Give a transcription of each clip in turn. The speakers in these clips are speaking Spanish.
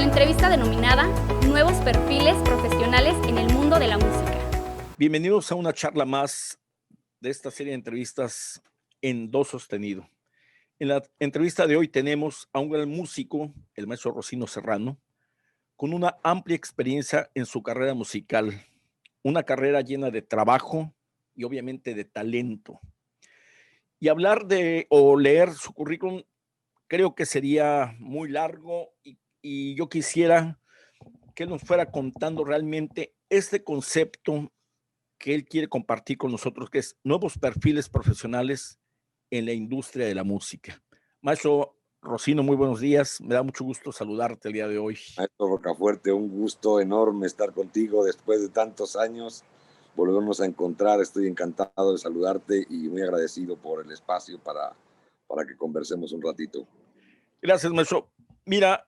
la entrevista denominada Nuevos perfiles profesionales en el mundo de la música. Bienvenidos a una charla más de esta serie de entrevistas en Do sostenido. En la entrevista de hoy tenemos a un gran músico, el maestro Rocino Serrano, con una amplia experiencia en su carrera musical, una carrera llena de trabajo y obviamente de talento. Y hablar de o leer su currículum creo que sería muy largo y yo quisiera que él nos fuera contando realmente este concepto que él quiere compartir con nosotros, que es nuevos perfiles profesionales en la industria de la música. Maestro Rocino, muy buenos días. Me da mucho gusto saludarte el día de hoy. Maestro Rocafuerte, un gusto enorme estar contigo después de tantos años. Volvernos a encontrar, estoy encantado de saludarte y muy agradecido por el espacio para que conversemos un ratito. Gracias, maestro. Mira,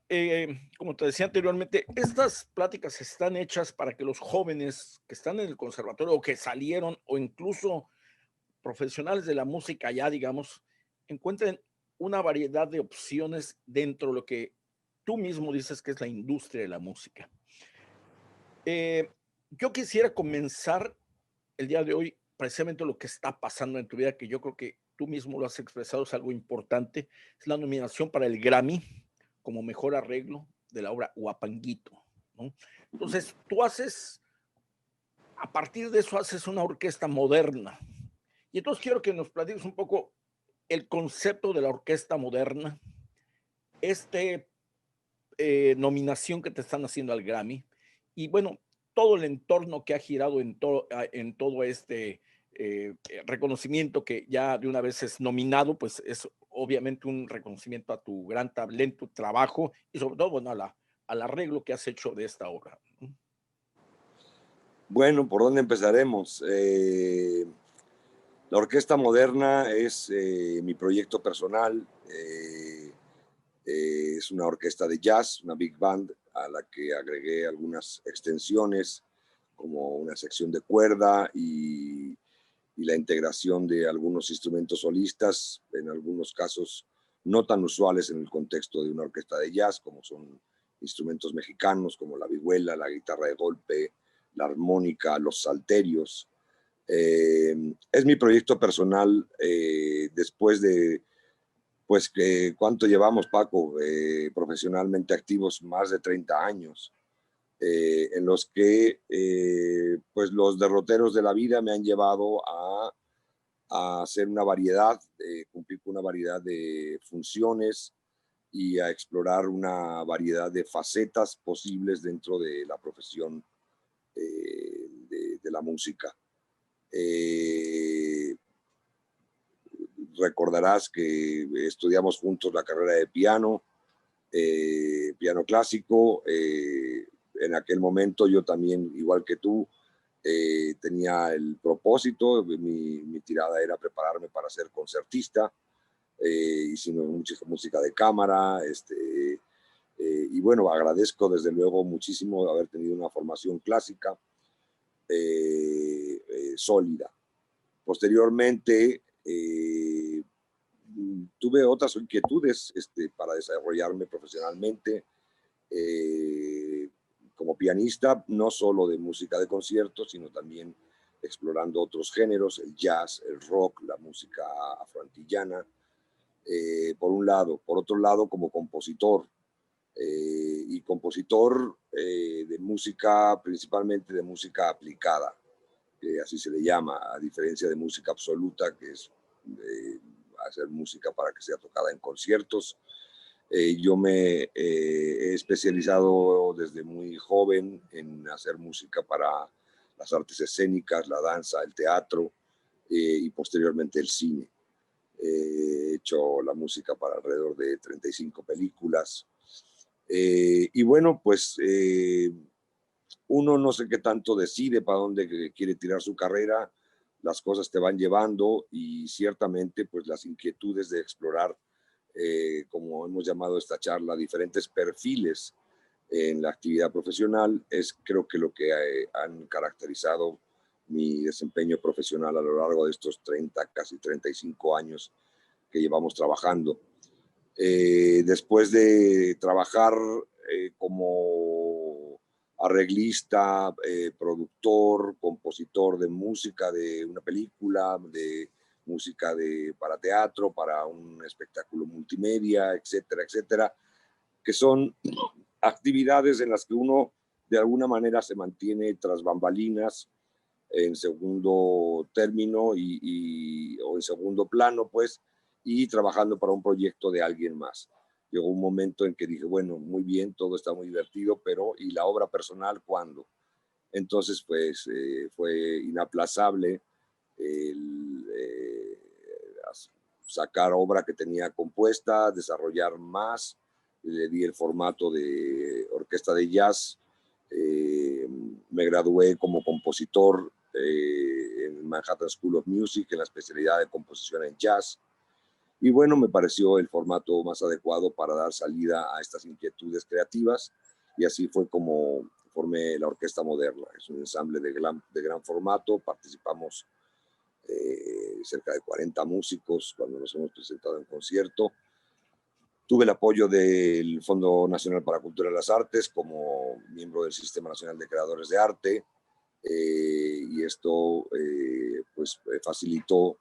como te decía anteriormente, estas pláticas están hechas para que los jóvenes que están en el conservatorio o que salieron o incluso profesionales de la música ya, digamos, encuentren una variedad de opciones dentro de lo que tú mismo dices que es la industria de la música. Yo quisiera comenzar el día de hoy precisamente lo que está pasando en tu vida, que yo creo que tú mismo lo has expresado, es algo importante, es la nominación para el Grammy como mejor arreglo de la obra Huapanguito, ¿no? Entonces, tú haces, a partir de eso, haces una orquesta moderna. Y entonces quiero que nos platiques un poco el concepto de la orquesta moderna, nominación que te están haciendo al Grammy, y bueno, todo el entorno que ha girado en todo este reconocimiento que ya de una vez es nominado, pues es obviamente un reconocimiento a tu gran talento, trabajo y sobre todo, bueno, al arreglo que has hecho de esta obra. Bueno, ¿por dónde empezaremos? La Orquesta Moderna es mi proyecto personal. Es una orquesta de jazz, una big band, a la que agregué algunas extensiones, como una sección de cuerda y la integración de algunos instrumentos solistas, en algunos casos no tan usuales en el contexto de una orquesta de jazz, como son instrumentos mexicanos como la vihuela, la guitarra de golpe, la armónica, los salterios. Es mi proyecto personal después de, pues, ¿cuánto llevamos, Paco? Profesionalmente activos, más de 30 años. En los que pues los derroteros de la vida me han llevado a hacer una variedad, cumplir con una variedad de funciones y a explorar una variedad de facetas posibles dentro de la profesión de la música. Recordarás que estudiamos juntos la carrera de piano, piano clásico. En aquel momento yo también, igual que tú, tenía el propósito, mi tirada era prepararme para ser concertista. Hicimos mucha música de cámara, y bueno, agradezco desde luego muchísimo haber tenido una formación clásica sólida. Posteriormente, tuve otras inquietudes para desarrollarme profesionalmente como pianista, no solo de música de concierto, sino también explorando otros géneros, el jazz, el rock, la música afroantillana, por un lado. Por otro lado, como compositor, y compositor de música, principalmente de música aplicada, que así se le llama, a diferencia de música absoluta, que es hacer música para que sea tocada en conciertos. Yo me he especializado desde muy joven en hacer música para las artes escénicas, la danza, el teatro y posteriormente el cine. He hecho la música para alrededor de 35 películas. Y bueno, pues uno no sé qué tanto decide para dónde quiere tirar su carrera, las cosas te van llevando y ciertamente pues las inquietudes de explorar, como hemos llamado esta charla, diferentes perfiles en la actividad profesional, es creo que lo que han caracterizado mi desempeño profesional a lo largo de estos 30, casi 35 años que llevamos trabajando. Después de trabajar como arreglista, productor, compositor de música de una película, de música para teatro, para un espectáculo multimedia, etcétera, etcétera, que son actividades en las que uno de alguna manera se mantiene tras bambalinas, en segundo término o en segundo plano, pues, y trabajando para un proyecto de alguien más. Llegó un momento en que dije, bueno, muy bien, todo está muy divertido, pero ¿y la obra personal cuándo? Entonces, pues, fue inaplazable el sacar obra que tenía compuesta, desarrollar más. Le di el formato de orquesta de jazz. Me gradué como compositor en Manhattan School of Music en la especialidad de composición en jazz. Y bueno, me pareció el formato más adecuado para dar salida a estas inquietudes creativas, y así fue como formé la Orquesta Moderna. Es un ensamble de gran formato. Participamos cerca de 40 músicos cuando nos hemos presentado en concierto. Tuve el apoyo del Fondo Nacional para la Cultura y las Artes como miembro del Sistema Nacional de Creadores de Arte, y esto pues facilitó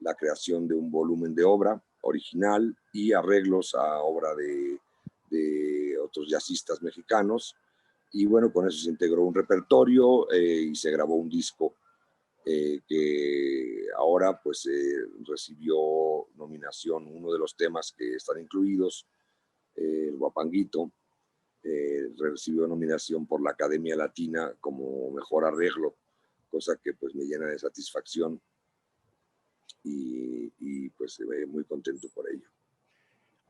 la creación de un volumen de obra original y arreglos a obra de otros jazzistas mexicanos. Y bueno, con eso se integró un repertorio y se grabó un disco que ahora pues recibió nominación. Uno de los temas que están incluidos, el Guapanguito, recibió nominación por la Academia Latina como mejor arreglo, cosa que pues me llena de satisfacción y pues muy contento por ello.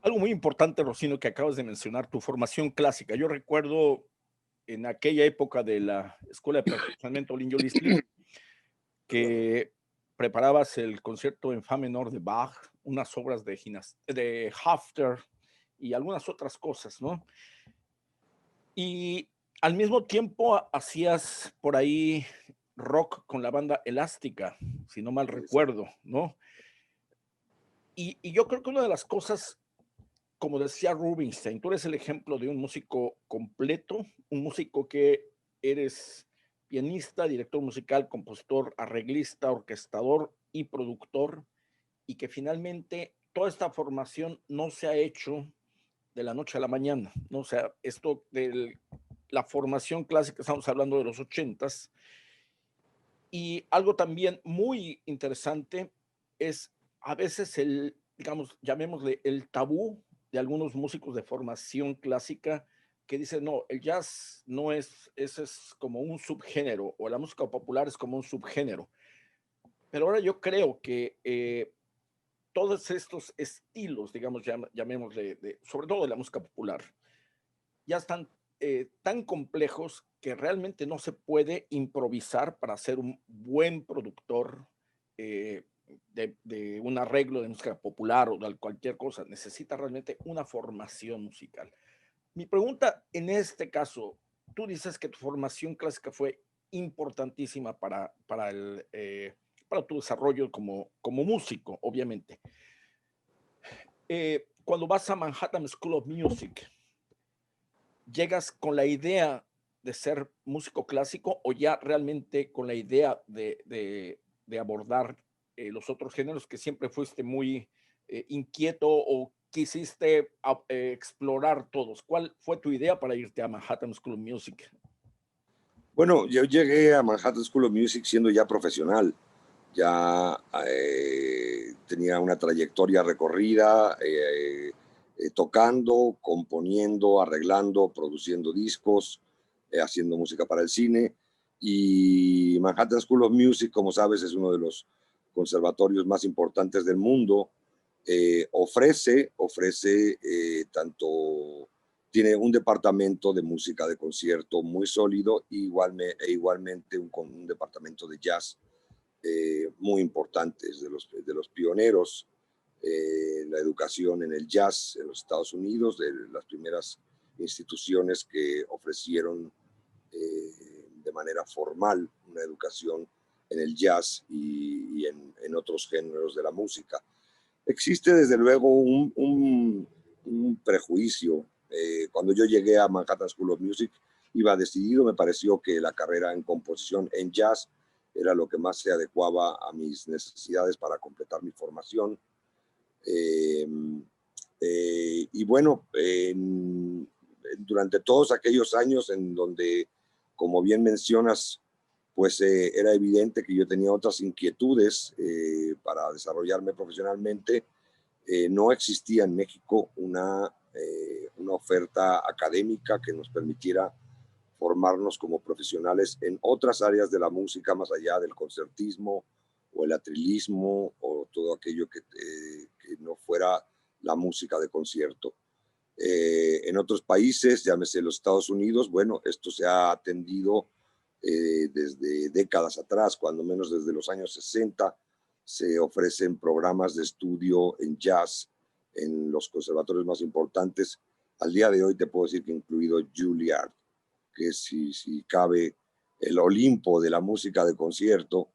Algo muy importante, Rocino, que acabas de mencionar, tu formación clásica. Yo recuerdo en aquella época de la Escuela de Perfeccionamiento Olin Yolistli que preparabas el concierto en fa menor de Bach, unas obras de Hafter y algunas otras cosas, ¿no? Y al mismo tiempo hacías por ahí rock con la banda Elástica, si no mal recuerdo, ¿no? Y yo creo que una de las cosas, como decía Rubinstein, tú eres el ejemplo de un músico completo, un músico que eres pianista, director musical, compositor, arreglista, orquestador y productor, y que finalmente toda esta formación no se ha hecho de la noche a la mañana, ¿no? O sea, esto de la formación clásica, estamos hablando de los 80s, y algo también muy interesante es a veces digamos, llamémosle el tabú de algunos músicos de formación clásica que dicen, no, el jazz no es, ese es como un subgénero, o la música popular es como un subgénero. Pero ahora yo creo que todos estos estilos, digamos, llamémosle, sobre todo de la música popular, ya están tan complejos que realmente no se puede improvisar para ser un buen productor de un arreglo de música popular o de cualquier cosa. Necesita realmente una formación musical. Mi pregunta en este caso, tú dices que tu formación clásica fue importantísima para tu desarrollo como músico, obviamente. Cuando vas a Manhattan School of Music, ¿llegas con la idea de ser músico clásico o ya realmente con la idea de abordar los otros géneros, que siempre fuiste muy inquieto o quisiste explorar todos? ¿Cuál fue tu idea para irte a Manhattan School of Music? Bueno, yo llegué a Manhattan School of Music siendo ya profesional. Ya tenía una trayectoria recorrida, tocando, componiendo, arreglando, produciendo discos, haciendo música para el cine. Y Manhattan School of Music, como sabes, es uno de los conservatorios más importantes del mundo. Ofrece tiene un departamento de música de concierto muy sólido e igualmente un departamento de jazz muy importantes, de los pioneros en la educación en el jazz en los Estados Unidos, de las primeras instituciones que ofrecieron de manera formal una educación en el jazz y en otros géneros de la música. Existe desde luego un prejuicio Cuando yo llegué a Manhattan School of Music, iba decidido, me pareció que la carrera en composición en jazz era lo que más se adecuaba a mis necesidades para completar mi formación. Y bueno, durante todos aquellos años en donde, como bien mencionas, pues era evidente que yo tenía otras inquietudes para desarrollarme profesionalmente. No existía en México una oferta académica que nos permitiera formarnos como profesionales en otras áreas de la música, más allá del concertismo o el atrilismo o todo aquello que no fuera la música de concierto. En otros países, llámese los Estados Unidos, bueno, esto se ha atendido desde décadas atrás, cuando menos desde los años 60, se ofrecen programas de estudio en jazz en los conservatorios más importantes. Al día de hoy te puedo decir que incluido Juilliard, que si cabe el Olimpo de la música de concierto,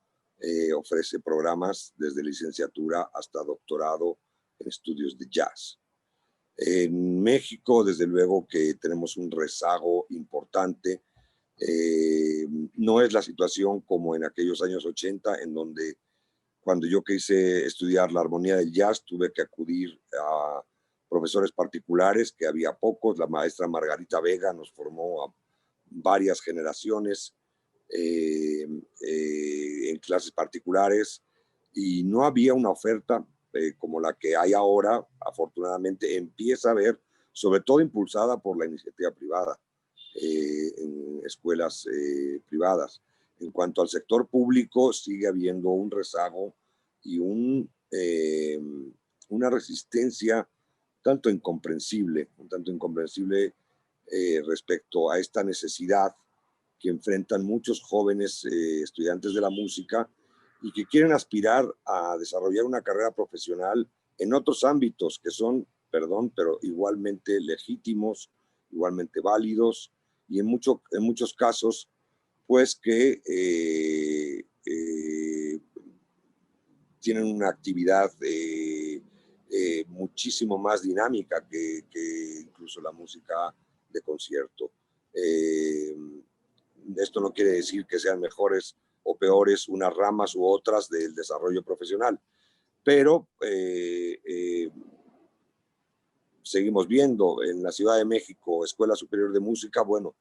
ofrece programas desde licenciatura hasta doctorado en estudios de jazz. En México, desde luego que tenemos un rezago importante. No es la situación como en aquellos años 80, en donde cuando yo quise estudiar la armonía del jazz tuve que acudir a profesores particulares, que había pocos. La maestra Margarita Vega nos formó a varias generaciones en clases particulares y no había una oferta como la que hay ahora. Afortunadamente empieza a haber, sobre todo impulsada por la iniciativa privada, en escuelas privadas. En cuanto al sector público, sigue habiendo un rezago y una resistencia un tanto incomprensible respecto a esta necesidad que enfrentan muchos jóvenes estudiantes de la música y que quieren aspirar a desarrollar una carrera profesional en otros ámbitos que son, perdón, pero igualmente legítimos, igualmente válidos y en muchos casos, pues que tienen una actividad muchísimo más dinámica que incluso la música de concierto. Esto no quiere decir que sean mejores o peores unas ramas u otras del desarrollo profesional, pero seguimos viendo en la Ciudad de México, Escuela Superior de Música, bueno,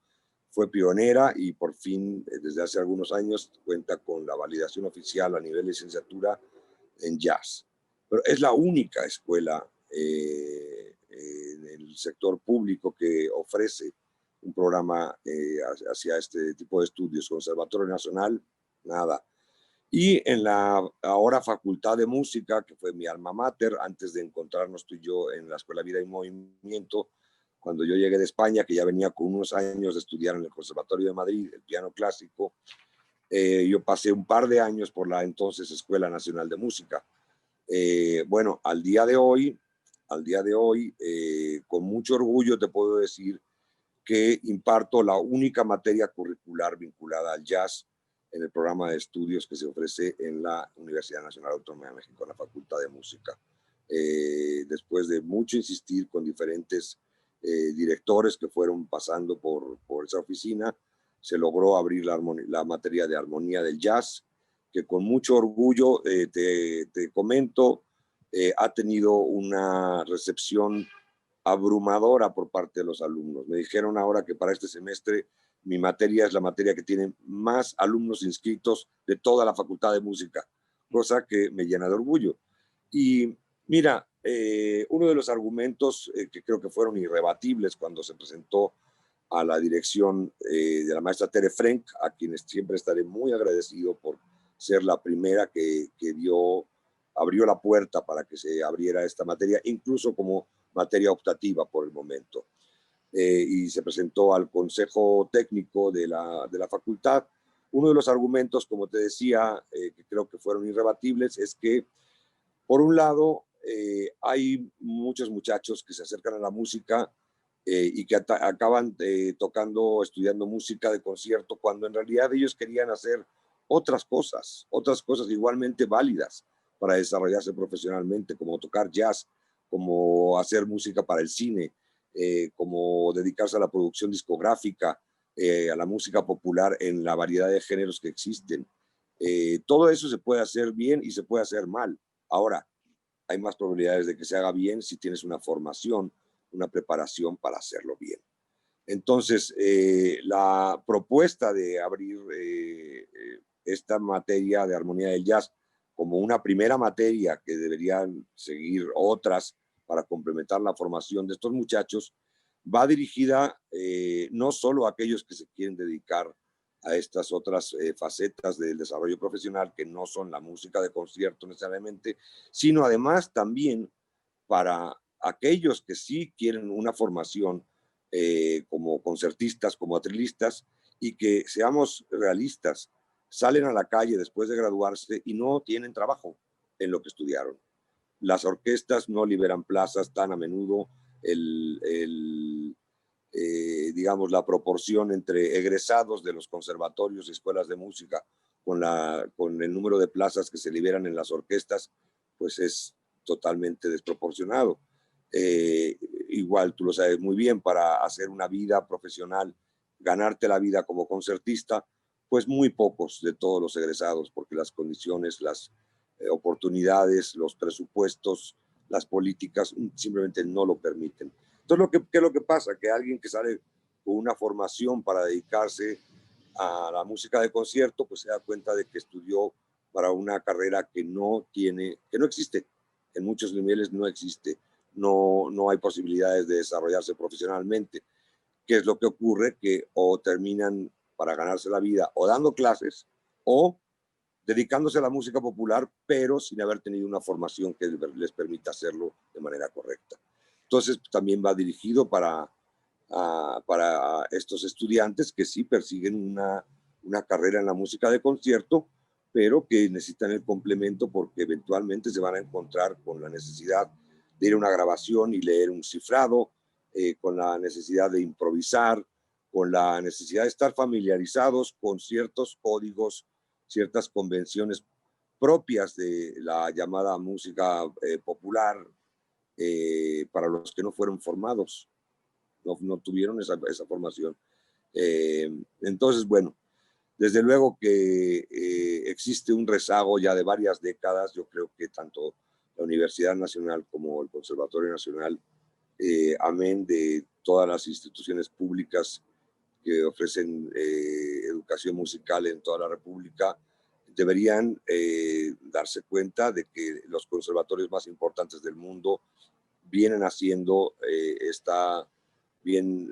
fue pionera y por fin, desde hace algunos años, cuenta con la validación oficial a nivel de licenciatura en jazz. Pero es la única escuela en el sector público que ofrece un programa hacia este tipo de estudios. Conservatorio Nacional, nada. Y en la ahora Facultad de Música, que fue mi alma mater, antes de encontrarnos tú y yo en la Escuela Vida y Movimiento, cuando yo llegué de España, que ya venía con unos años de estudiar en el Conservatorio de Madrid, el piano clásico, yo pasé un par de años por la entonces Escuela Nacional de Música. Bueno, al día de hoy, con mucho orgullo te puedo decir que imparto la única materia curricular vinculada al jazz en el programa de estudios que se ofrece en la Universidad Nacional Autónoma de México, en la Facultad de Música. Después de mucho insistir con diferentes directores que fueron pasando por esa oficina, se logró abrir la materia de armonía del jazz, que con mucho orgullo, te comento, ha tenido una recepción abrumadora por parte de los alumnos. Me dijeron ahora que para este semestre mi materia es la materia que tiene más alumnos inscritos de toda la Facultad de Música, cosa que me llena de orgullo. Y mira, uno de los argumentos que creo que fueron irrebatibles cuando se presentó a la dirección de la maestra Tere Frank, a quienes siempre estaré muy agradecido por ser la primera que abrió la puerta para que se abriera esta materia, incluso como materia optativa por el momento. Y se presentó al Consejo Técnico de la facultad. Uno de los argumentos, como te decía, que creo que fueron irrebatibles, es que, por un lado, hay muchos muchachos que se acercan a la música y que acaban estudiando música de concierto, cuando en realidad ellos querían hacer otras cosas igualmente válidas para desarrollarse profesionalmente, como tocar jazz, como hacer música para el cine. como dedicarse a la producción discográfica, a la música popular en la variedad de géneros que existen. Todo eso se puede hacer bien y se puede hacer mal. Ahora, hay más probabilidades de que se haga bien si tienes una formación, una preparación para hacerlo bien. Entonces, la propuesta de abrir esta materia de armonía del jazz como una primera materia que deberían seguir otras para complementar la formación de estos muchachos, va dirigida no solo a aquellos que se quieren dedicar a estas otras facetas del desarrollo profesional que no son la música de concierto necesariamente, sino además también para aquellos que sí quieren una formación como concertistas, como atrilistas, y que seamos realistas, salen a la calle después de graduarse y no tienen trabajo en lo que estudiaron. Las orquestas no liberan plazas tan a menudo, digamos, la proporción entre egresados de los conservatorios y escuelas de música con el número de plazas que se liberan en las orquestas, pues es totalmente desproporcionado. Igual tú lo sabes muy bien, para hacer una vida profesional, ganarte la vida como concertista, pues muy pocos de todos los egresados, porque las condiciones, las oportunidades, los presupuestos, las políticas simplemente no lo permiten. Entonces, ¿qué es lo que pasa? Que alguien que sale con una formación para dedicarse a la música de concierto, pues se da cuenta de que estudió para una carrera que no existe. En muchos niveles no existe. No hay posibilidades de desarrollarse profesionalmente. ¿Qué es lo que ocurre? Que o terminan para ganarse la vida o dando clases o dedicándose a la música popular, pero sin haber tenido una formación que les permita hacerlo de manera correcta. Entonces, también va dirigido para estos estudiantes que sí persiguen una carrera en la música de concierto, pero que necesitan el complemento porque eventualmente se van a encontrar con la necesidad de ir a una grabación y leer un cifrado, con la necesidad de improvisar, con la necesidad de estar familiarizados con ciertos códigos, ciertas convenciones propias de la llamada música popular, para los que no fueron formados, no tuvieron esa formación. Entonces, bueno, desde luego que existe un rezago ya de varias décadas. Yo creo que tanto la Universidad Nacional como el Conservatorio Nacional, amén de todas las instituciones públicas que ofrecen educación musical en toda la República, deberían darse cuenta de que los conservatorios más importantes del mundo vienen haciendo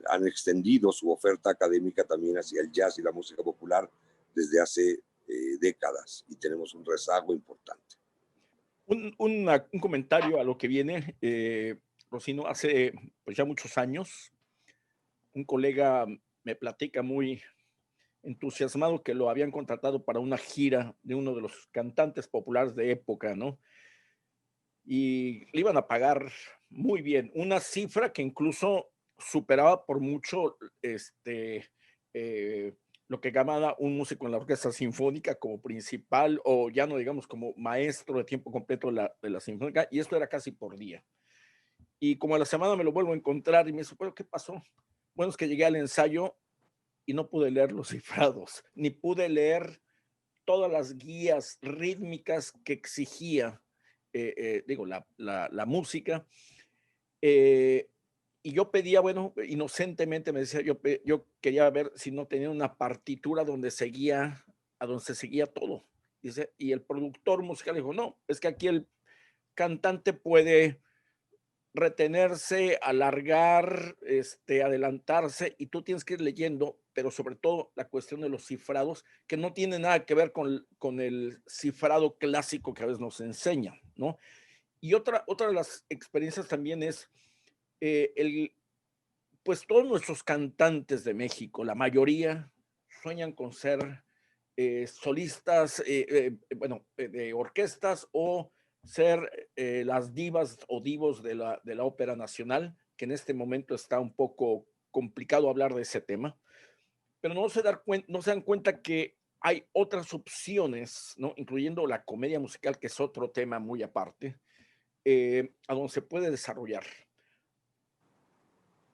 han extendido su oferta académica también hacia el jazz y la música popular desde hace décadas, y tenemos un rezago importante. Un comentario a lo que viene, Rocino. Hace pues ya muchos años, un colega me platica muy entusiasmado que lo habían contratado para una gira de uno de los cantantes populares de época, ¿no? Y le iban a pagar muy bien, una cifra que incluso superaba por mucho lo que ganaba un músico en la orquesta sinfónica como principal, o ya no digamos como maestro de tiempo completo de la sinfónica, y esto era casi por día. Y como a la semana me lo vuelvo a encontrar y me dice, ¿pero qué pasó? Bueno, es que llegué al ensayo y no pude leer los cifrados, ni pude leer todas las guías rítmicas que exigía, la música. Y yo pedía, bueno, inocentemente me decía, yo quería ver si no tenía una partitura donde se seguía todo. Dice, y el productor musical dijo, no, es que aquí el cantante puede retenerse, alargar, adelantarse, y tú tienes que ir leyendo, pero sobre todo la cuestión de los cifrados, que no tiene nada que ver con el cifrado clásico que a veces nos enseñan, ¿no? Y otra de las experiencias también es pues todos nuestros cantantes de México, la mayoría sueñan con ser solistas, de orquestas, o ser las divas o divos de la ópera nacional, que en este momento está un poco complicado hablar de ese tema, pero no se dan cuenta que hay otras opciones, ¿no? Incluyendo la comedia musical, que es otro tema muy aparte, a donde se puede desarrollar.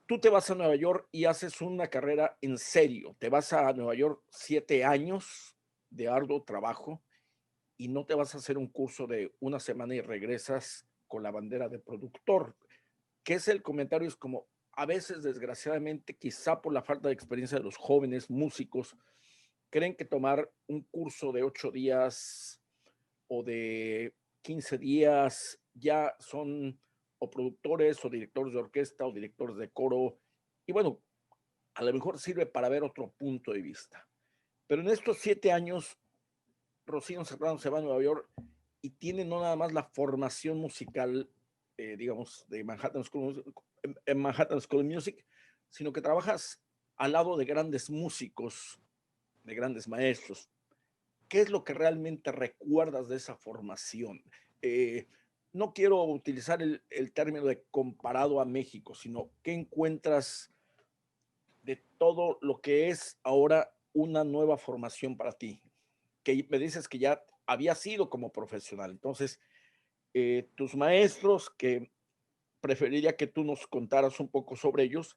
tú te vas a Nueva York y haces una carrera en serio. Te vas a Nueva York 7 años de arduo trabajo y no te vas a hacer un curso de una semana y regresas con la bandera de productor. Que es el comentario, es como a veces, desgraciadamente, quizá por la falta de experiencia de los jóvenes músicos, creen que tomar un curso de 8 días o de 15 días ya son o productores o directores de orquesta o directores de coro. Y bueno, a lo mejor sirve para ver otro punto de vista. Pero en estos 7 años, Rocío Serrano se va a Nueva York y tiene no nada más la formación musical, digamos, de Manhattan School of Music, sino que trabajas al lado de grandes músicos, de grandes maestros. ¿Qué es lo que realmente recuerdas de esa formación? No quiero utilizar el término de comparado a México, sino qué encuentras de todo lo que es ahora una nueva formación para ti, que me dices que ya había sido como profesional. Entonces, tus maestros, que preferiría que tú nos contaras un poco sobre ellos,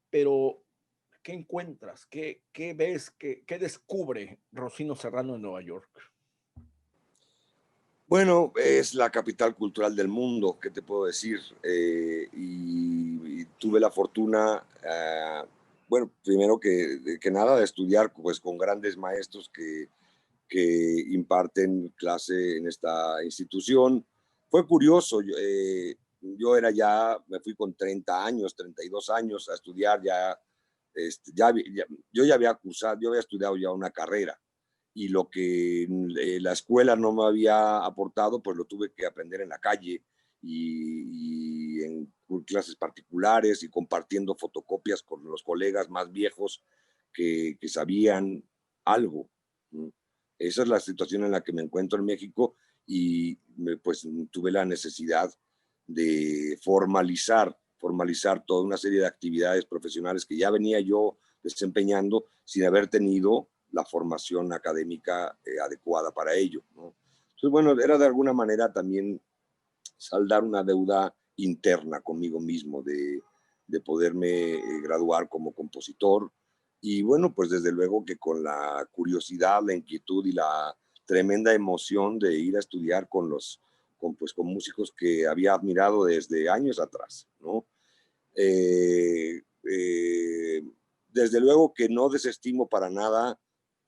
pero ¿qué encuentras? ¿Qué ves? ¿Qué descubre Rocío Serrano en Nueva York? Bueno, es la capital cultural del mundo, ¿qué te puedo decir? Y tuve la fortuna, bueno, primero que nada, de estudiar pues, con grandes maestros que imparten clase en esta institución. Fue curioso, yo era ya, me fui con 30 años, 32 años a estudiar, yo ya había cursado, yo había estudiado ya una carrera y lo que la escuela no me había aportado, pues lo tuve que aprender en la calle y en clases particulares y compartiendo fotocopias con los colegas más viejos que sabían algo. Esa es la situación en la que me encuentro en México y pues tuve la necesidad de formalizar toda una serie de actividades profesionales que ya venía yo desempeñando sin haber tenido la formación académica adecuada para ello, ¿no? Entonces, bueno, era de alguna manera también saldar una deuda interna conmigo mismo de poderme graduar como compositor. Y bueno, pues desde luego que con la curiosidad, la inquietud y la tremenda emoción de ir a estudiar con músicos que había admirado desde años atrás, ¿no? Eh, eh, Desde luego que no desestimo para nada.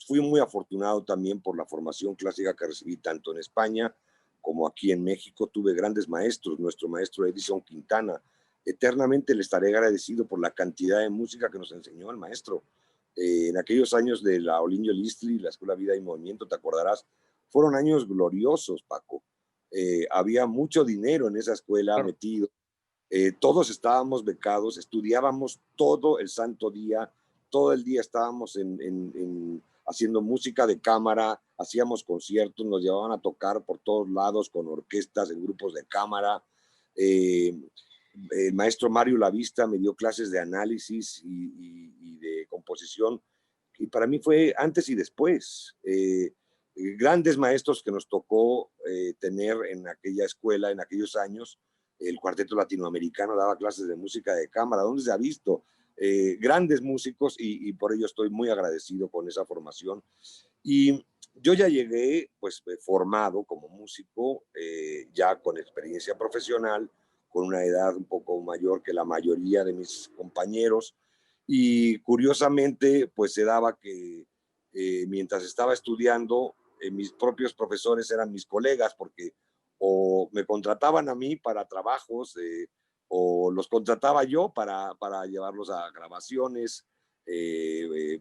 Fui muy afortunado también por la formación clásica que recibí tanto en España como aquí en México. Tuve grandes maestros, nuestro maestro Edison Quintana. Eternamente le estaré agradecido por la cantidad de música que nos enseñó el maestro. En aquellos años de la Olinio Listli, la Escuela Vida y Movimiento, te acordarás, fueron años gloriosos, Paco. Había mucho dinero en esa escuela Claro. metido. Todos estábamos becados, estudiábamos todo el santo día, todo el día estábamos haciendo música de cámara, hacíamos conciertos, nos llevaban a tocar por todos lados con orquestas, en grupos de cámara. Eh, el maestro Mario Lavista me dio clases de análisis y de composición, y para mí fue antes y después. Grandes maestros que nos tocó tener en aquella escuela, en aquellos años. El Cuarteto Latinoamericano daba clases de música de cámara. ¿Dónde se ha visto? Grandes músicos y por ello estoy muy agradecido con esa formación. Y yo ya llegué pues formado como músico, ya con experiencia profesional, con una edad un poco mayor que la mayoría de mis compañeros. Y curiosamente pues se daba que mientras estaba estudiando, mis propios profesores eran mis colegas porque o me contrataban a mí para trabajos o los contrataba yo para llevarlos a grabaciones,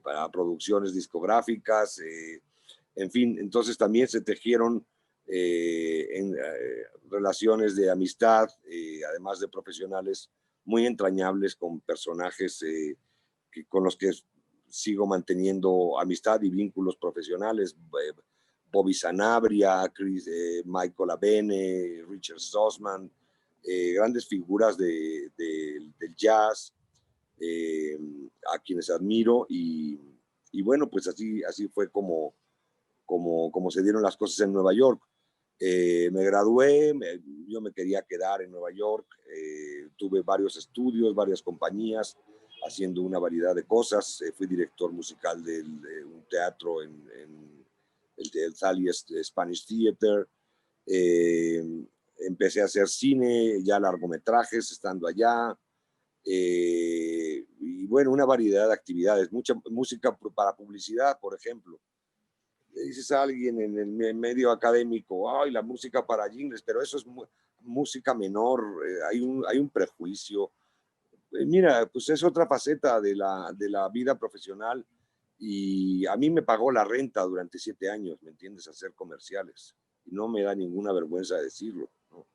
para producciones discográficas, en fin, entonces también se tejieron relaciones de amistad, además de profesionales muy entrañables con personajes con los que sigo manteniendo amistad y vínculos profesionales. Bobby Sanabria, Michael Abene, Richard Stossman, grandes figuras del jazz, a quienes admiro y bueno, pues así fue como se dieron las cosas en Nueva York. Me gradué, yo me quería quedar en Nueva York, tuve varios estudios, varias compañías, haciendo una variedad de cosas. Fui director musical de un teatro en el Thalies Spanish Theater. Empecé a hacer cine, ya largometrajes estando allá. Y bueno, una variedad de actividades, mucha música para publicidad, por ejemplo. Le dices a alguien en el medio académico, ay, la música para jingles, pero eso es música menor, hay un prejuicio. Mira, pues es otra faceta de la vida profesional, y a mí me pagó la renta durante 7 años, ¿me entiendes? Hacer comerciales, y no me da ninguna vergüenza decirlo, ¿no?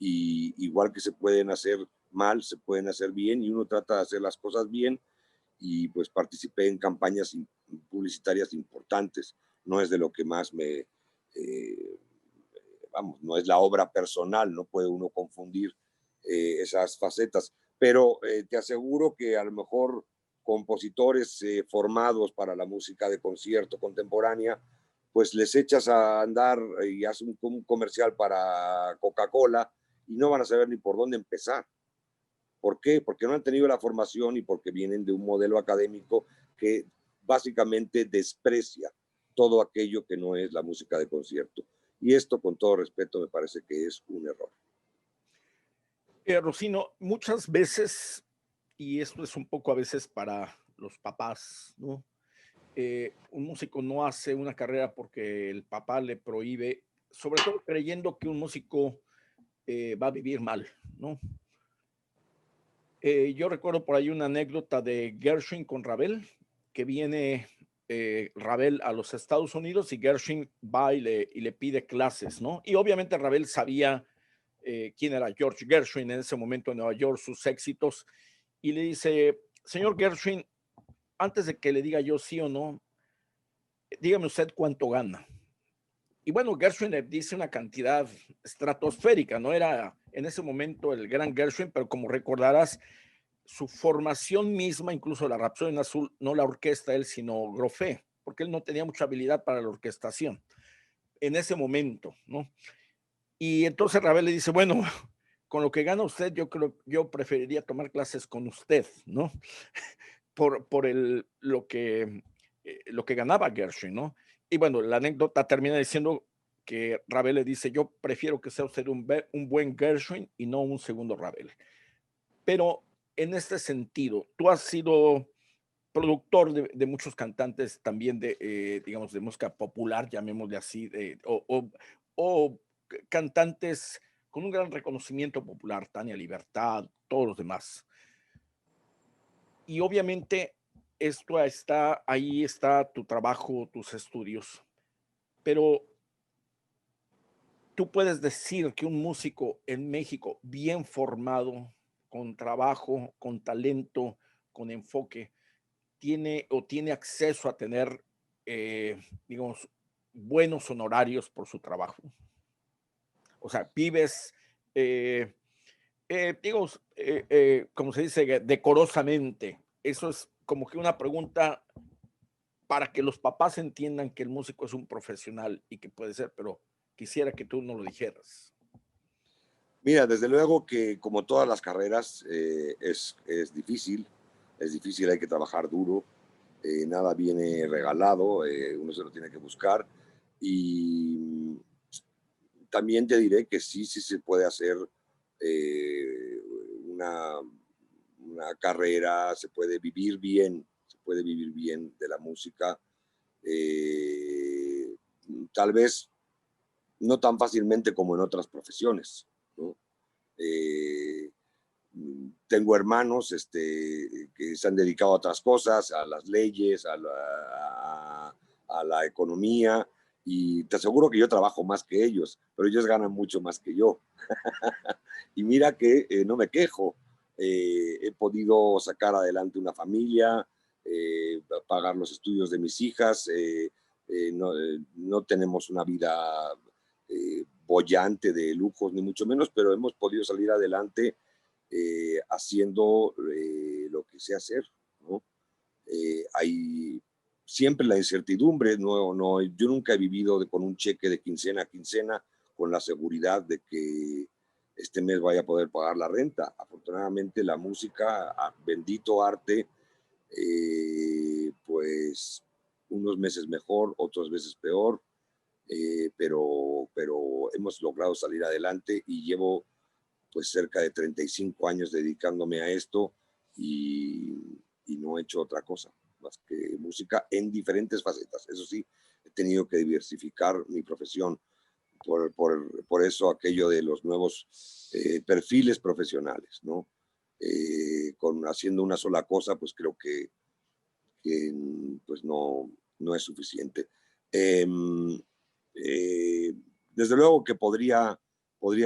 Y igual que se pueden hacer mal, se pueden hacer bien, y uno trata de hacer las cosas bien, y pues participé en campañas publicitarias importantes. No es de lo que más vamos, no es la obra personal, no puede uno confundir esas facetas, pero te aseguro que a lo mejor compositores formados para la música de concierto contemporánea, pues les echas a andar y haces un comercial para Coca-Cola y no van a saber ni por dónde empezar. ¿Por qué? Porque no han tenido la formación y porque vienen de un modelo académico que básicamente desprecia todo aquello que no es la música de concierto. Y esto, con todo respeto, me parece que es un error. Rocino, muchas veces, y esto es un poco a veces para los papás, ¿no? Un músico no hace una carrera porque el papá le prohíbe, sobre todo creyendo que un músico va a vivir mal, ¿no? Yo recuerdo por ahí una anécdota de Gershwin con Ravel, que viene Ravel a los Estados Unidos y Gershwin va y le pide clases, ¿no? Y obviamente Ravel sabía quién era George Gershwin en ese momento en Nueva York, sus éxitos, y le dice, señor Gershwin, antes de que le diga yo sí o no, dígame usted cuánto gana. Y bueno, Gershwin le dice una cantidad estratosférica, no era en ese momento el gran Gershwin, pero como recordarás, su formación misma, incluso la Rapsodia en Azul, no la orquesta él, sino Grofé, porque él no tenía mucha habilidad para la orquestación en ese momento, ¿no? Y entonces Ravel le dice, bueno, con lo que gana usted, yo preferiría tomar clases con usted, ¿no? Por lo que ganaba Gershwin, ¿no? Y bueno, la anécdota termina diciendo que Ravel le dice, yo prefiero que sea usted un buen Gershwin y no un segundo Ravel. Pero en este sentido, tú has sido productor de muchos cantantes también digamos, de música popular, llamémosle así, o cantantes con un gran reconocimiento popular, Tania Libertad, todos los demás. Y obviamente ahí está tu trabajo, tus estudios, pero tú puedes decir que un músico en México bien formado, con trabajo, con talento, con enfoque, tiene acceso a tener, digamos, buenos honorarios por su trabajo. O sea, vives, digamos, como se dice, decorosamente. Eso es como que una pregunta para que los papás entiendan que el músico es un profesional y que puede ser, pero quisiera que tú no lo dijeras. Mira, desde luego que como todas las carreras es difícil, hay que trabajar duro, nada viene regalado, uno se lo tiene que buscar, y también te diré que sí se puede hacer eh, una, una carrera, se puede vivir bien de la música, eh, tal vez no tan fácilmente como en otras profesiones, ¿no? Tengo hermanos que se han dedicado a otras cosas, a las leyes, a la economía, y te aseguro que yo trabajo más que ellos, pero ellos ganan mucho más que yo. Y mira que no me quejo, he podido sacar adelante una familia, pagar los estudios de mis hijas, no tenemos una vida boyante de lujos, ni mucho menos, pero hemos podido salir adelante haciendo lo que sé hacer, ¿no? Hay siempre la incertidumbre, yo nunca he vivido con un cheque de quincena a quincena, con la seguridad de que este mes vaya a poder pagar la renta. Afortunadamente la música, bendito arte, pues unos meses mejor, otros meses peor, pero hemos logrado salir adelante y llevo pues cerca de 35 años dedicándome a esto y no he hecho otra cosa más que música en diferentes facetas. Eso sí, he tenido que diversificar mi profesión. Por eso aquello de los nuevos perfiles profesionales, ¿no? Haciendo una sola cosa, pues creo que pues no es suficiente. Desde luego que podría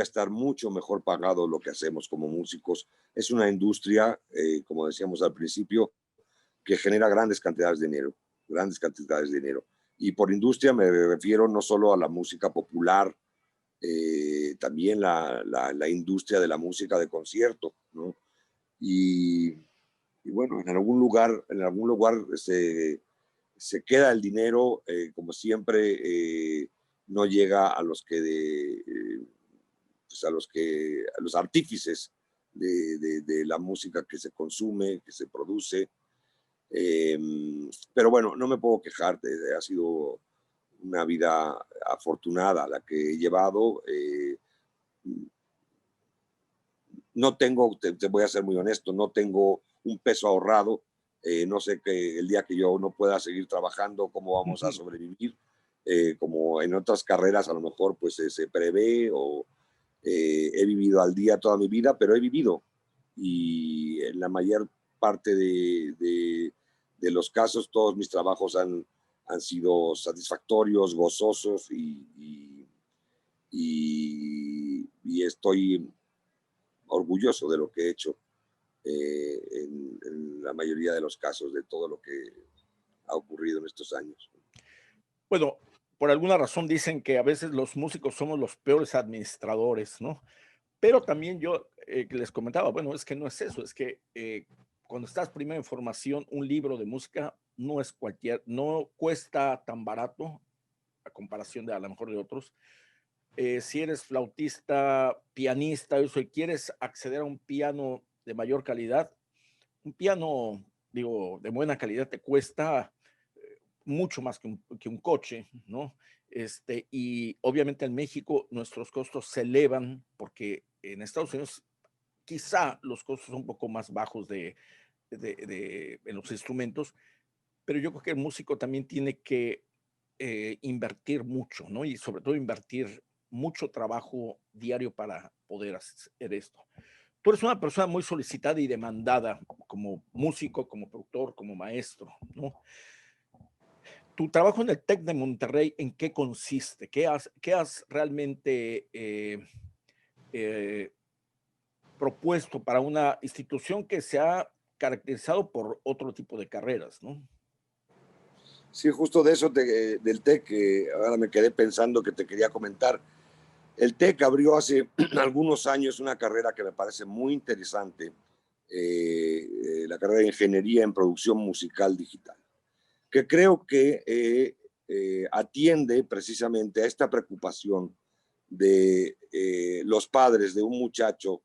estar mucho mejor pagado lo que hacemos como músicos. Es una industria, como decíamos al principio, que genera grandes cantidades de dinero. Y por industria me refiero no solo a la música popular, también la industria de la música de concierto, ¿no? Y bueno, en algún lugar se queda el dinero, como siempre, no llega a los pues a los artífices de la música que se consume, que se produce. Pero bueno, no me puedo quejar, ha sido una vida afortunada la que he llevado. No tengo, te voy a ser muy honesto, no tengo un peso ahorrado. No sé que el día que yo no pueda seguir trabajando, cómo vamos a sobrevivir. Como en otras carreras a lo mejor pues se prevé o he vivido al día toda mi vida, pero he vivido y en la mayor parte de los casos todos mis trabajos han sido satisfactorios, gozosos y estoy orgulloso de lo que he hecho en la mayoría de los casos, de todo lo que ha ocurrido en estos años. Bueno, por alguna razón dicen que a veces los músicos somos los peores administradores, ¿no? Pero también yo les comentaba, bueno, es que no es eso, es que cuando estás primero en formación, un libro de música no cuesta tan barato a comparación de a lo mejor de otros. Si eres flautista, pianista, eso, y quieres acceder a un piano de mayor calidad, un piano, digo, de buena calidad te cuesta mucho más que un coche, ¿no? Y obviamente en México nuestros costos se elevan porque en Estados Unidos quizá los costos son un poco más bajos en los instrumentos, pero yo creo que el músico también tiene que invertir mucho, ¿no? Y sobre todo invertir mucho trabajo diario para poder hacer esto. Tú eres una persona muy solicitada y demandada como músico, como productor, como maestro, ¿no? Tu trabajo en el TEC de Monterrey, ¿en qué consiste? ¿Qué has realmente propuesto para una institución que se ha caracterizado por otro tipo de carreras, ¿no? Sí, justo de eso del TEC, ahora me quedé pensando que te quería comentar. El TEC abrió hace algunos años una carrera que me parece muy interesante, la carrera de Ingeniería en Producción Musical Digital, que creo que atiende precisamente a esta preocupación de los padres de un muchacho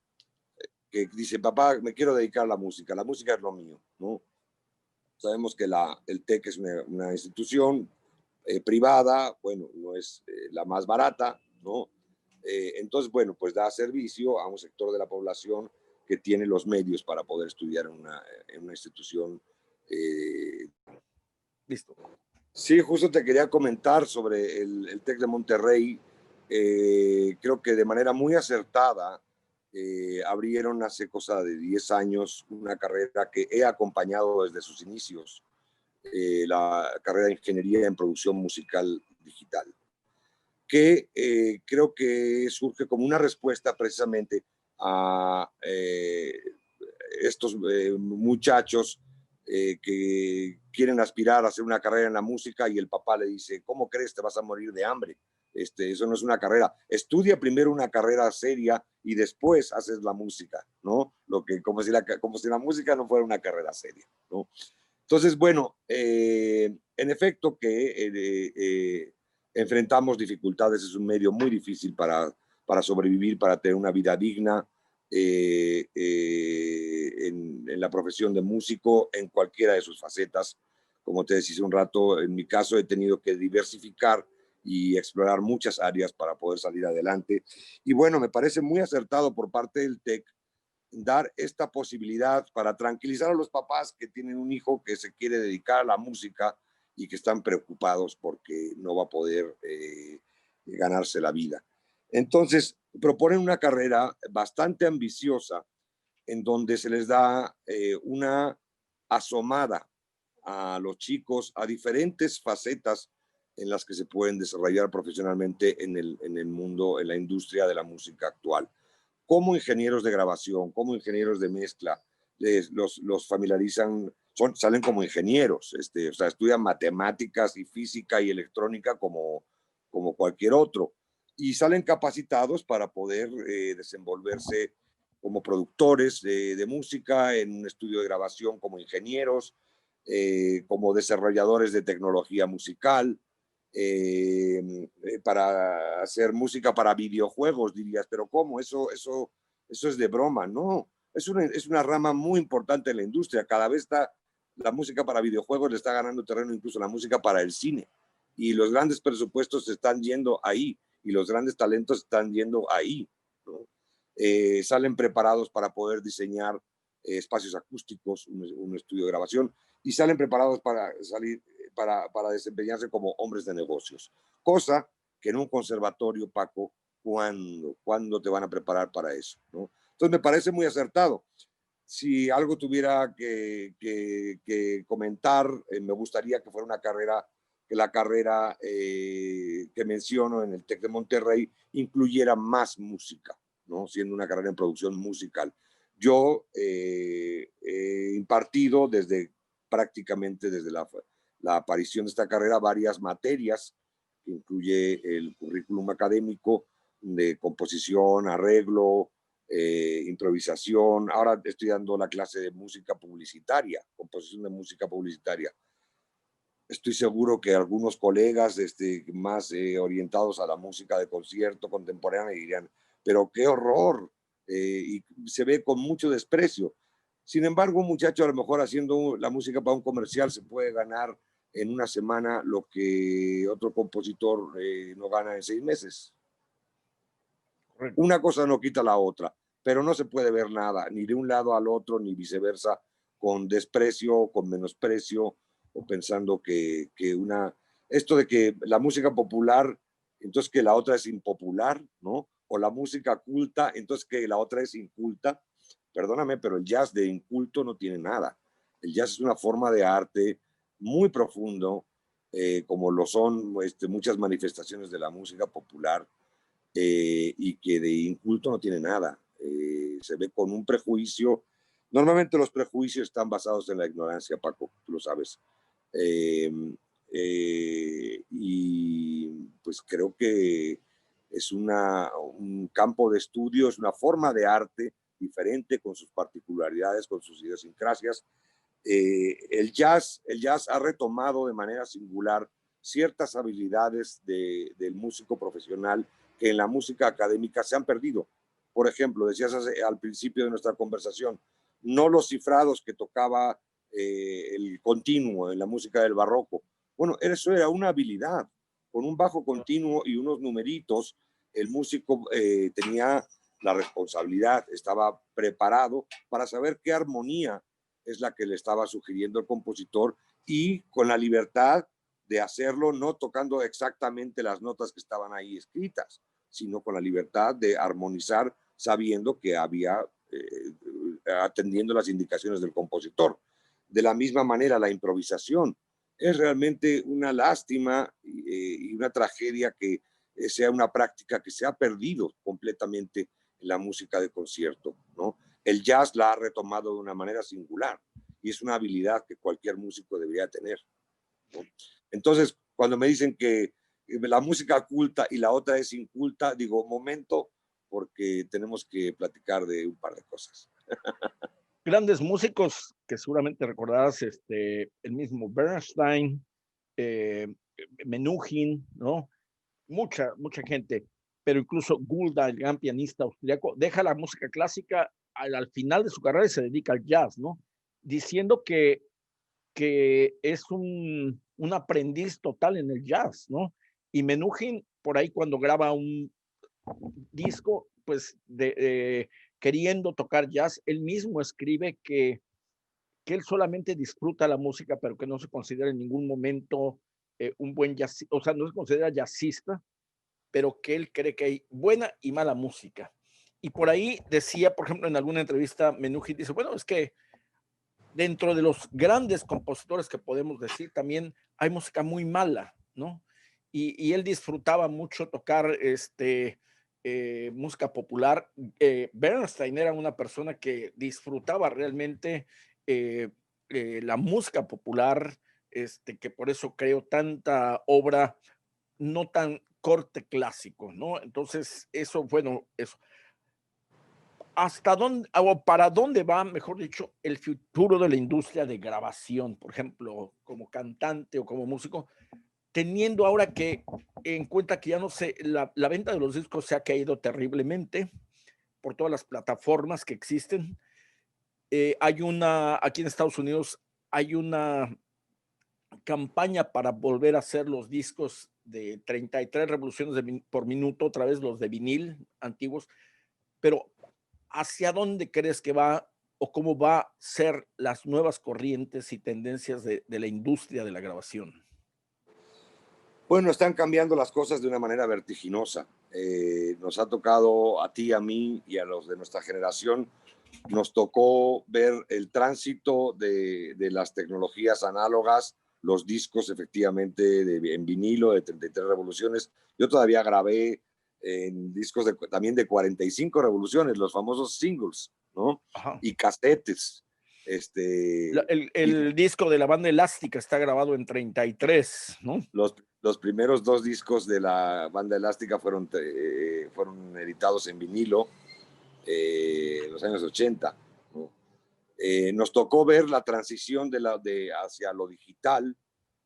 que dice, papá, me quiero dedicar a la música es lo mío, ¿no? Sabemos que el TEC es una institución privada, bueno, no es la más barata, ¿no? Entonces, bueno, pues da servicio a un sector de la población que tiene los medios para poder estudiar en una institución. Listo. Sí, justo te quería comentar sobre el TEC de Monterrey. Creo que de manera muy acertada abrieron hace cosa de 10 años una carrera que he acompañado desde sus inicios, la carrera de Ingeniería en Producción Musical Digital, que creo que surge como una respuesta precisamente a estos muchachos que quieren aspirar a hacer una carrera en la música y el papá le dice, ¿cómo crees? Te vas a morir de hambre. Eso no es una carrera. Estudia primero una carrera seria y después haces la música, ¿no? Como si la música no fuera una carrera seria, ¿no? Entonces, bueno, en efecto que enfrentamos dificultades, es un medio muy difícil para sobrevivir, para tener una vida digna en la profesión de músico, en cualquiera de sus facetas. Como te decía hace un rato, en mi caso he tenido que diversificar y explorar muchas áreas para poder salir adelante. Y bueno, me parece muy acertado por parte del TEC dar esta posibilidad para tranquilizar a los papás que tienen un hijo que se quiere dedicar a la música y que están preocupados porque no va a poder ganarse la vida. Entonces, proponen una carrera bastante ambiciosa en donde se les da una asomada a los chicos a diferentes facetas en las que se pueden desarrollar profesionalmente en el mundo, en la industria de la música actual. Como ingenieros de grabación, como ingenieros de mezcla, los familiarizan, salen como ingenieros, o sea, estudian matemáticas y física y electrónica como cualquier otro, y salen capacitados para poder desenvolverse como productores de música, en un estudio de grabación como ingenieros, como desarrolladores de tecnología musical, para hacer música para videojuegos, dirías, pero ¿cómo? Eso es de broma, no. Es una rama muy importante en la industria. Cada vez la música para videojuegos le está ganando terreno incluso la música para el cine. Y los grandes presupuestos se están yendo ahí y los grandes talentos están yendo ahí, ¿no? Salen preparados para poder diseñar espacios acústicos, un estudio de grabación, y salen preparados para salir, para desempeñarse como hombres de negocios. Cosa que en un conservatorio, Paco, ¿cuándo te van a preparar para eso, ¿no? Entonces me parece muy acertado. Si algo tuviera que comentar, me gustaría que fuera una carrera, que la carrera que menciono en el TEC de Monterrey incluyera más música, ¿no? Siendo una carrera en producción musical. Yo he impartido prácticamente desde la aparición de esta carrera varias materias, que incluye el currículum académico de composición, arreglo, improvisación. Ahora estoy dando la clase de música publicitaria, composición de música publicitaria. Estoy seguro que algunos colegas más orientados a la música de concierto contemporánea dirían, pero qué horror, y se ve con mucho desprecio. Sin embargo, un muchacho a lo mejor haciendo la música para un comercial se puede ganar en una semana lo que otro compositor no gana en 6 meses. Correcto. Una cosa no quita la otra, pero no se puede ver nada, ni de un lado al otro, ni viceversa, con desprecio, con menosprecio, o pensando que esto de que la música popular, entonces que la otra es impopular, ¿no? O la música culta, entonces que la otra es inculta. Perdóname, pero el jazz de inculto no tiene nada. El jazz es una forma de arte muy profundo, como lo son muchas manifestaciones de la música popular, y que de inculto no tiene nada. Se ve con un prejuicio. Normalmente los prejuicios están basados en la ignorancia, Paco, tú lo sabes. Y pues creo que es un campo de estudio, es una forma de arte diferente, con sus particularidades, con sus idiosincrasias. El jazz ha retomado de manera singular ciertas habilidades del músico profesional que en la música académica se han perdido. Por ejemplo, decías al principio de nuestra conversación, no los cifrados que tocaba el continuo en la música del barroco. Bueno, eso era una habilidad. Con un bajo continuo y unos numeritos, el músico tenía la responsabilidad, estaba preparado para saber qué armonía es la que le estaba sugiriendo el compositor, y con la libertad de hacerlo, no tocando exactamente las notas que estaban ahí escritas, sino con la libertad de armonizar sabiendo que había, atendiendo las indicaciones del compositor. De la misma manera, la improvisación es realmente una lástima y una tragedia que sea una práctica que se ha perdido completamente en la música de concierto, ¿no? El jazz la ha retomado de una manera singular y es una habilidad que cualquier músico debería tener, ¿no? Entonces, cuando me dicen que la música culta y la otra es inculta, digo, momento, porque tenemos que platicar de un par de cosas. Grandes músicos que seguramente recordarás, el mismo Bernstein, Menuhin, ¿no? mucha gente, pero incluso Gulda, el gran pianista austriaco, deja la música clásica al final de su carrera y se dedica al jazz, ¿no? Diciendo que es un aprendiz total en el jazz, ¿no? Y Menuhin, por ahí cuando graba un disco, pues queriendo tocar jazz, él mismo escribe que él solamente disfruta la música, pero que no se considera en ningún momento un buen jazzista, o sea, no se considera jazzista, pero que él cree que hay buena y mala música. Y por ahí decía, por ejemplo, en alguna entrevista, Menuhin dice, bueno, es que dentro de los grandes compositores que podemos decir, también hay música muy mala, ¿no? Y él disfrutaba mucho tocar música popular. Bernstein era una persona que disfrutaba realmente la música popular, que por eso creo tanta obra no tan corte clásico, ¿no? Entonces, eso, bueno, eso. ¿Hasta dónde, o para dónde va, mejor dicho, el futuro de la industria de grabación, por ejemplo, como cantante o como músico, teniendo ahora que en cuenta que ya no sé, la venta de los discos se ha caído terriblemente por todas las plataformas que existen? Aquí en Estados Unidos hay una campaña para volver a hacer los discos de 33 revoluciones por minuto, otra vez los de vinil antiguos, pero ¿hacia dónde crees que va o cómo va a ser las nuevas corrientes y tendencias de la industria de la grabación? Bueno, están cambiando las cosas de una manera vertiginosa. Nos ha tocado a ti, a mí y a los de nuestra generación, nos tocó ver el tránsito de las tecnologías análogas, los discos efectivamente en vinilo de 33 revoluciones. Yo todavía grabé en discos también de 45 revoluciones, los famosos singles, ¿no? Ajá. Y casetes. El disco de la banda elástica está grabado en 33, ¿no? Los primeros dos discos de la banda elástica fueron editados en vinilo en los años 80, ¿no? Nos tocó ver la transición hacia lo digital.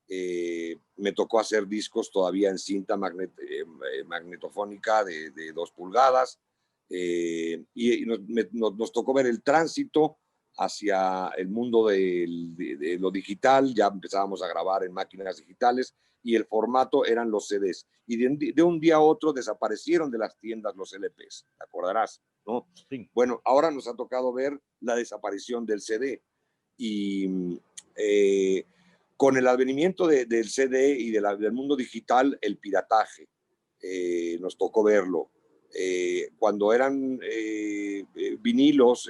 Me tocó hacer discos todavía en cinta magnetofónica de 2 pulgadas, y nos tocó ver el tránsito hacia el mundo de lo digital. Ya empezábamos a grabar en máquinas digitales y el formato eran los CDs. Y de un día a otro desaparecieron de las tiendas los LPs, ¿te acordarás? ¿No? Sí. Bueno, ahora nos ha tocado ver la desaparición del CD. Y con el advenimiento del CD y del mundo digital, el pirataje, nos tocó verlo. Cuando eran vinilos,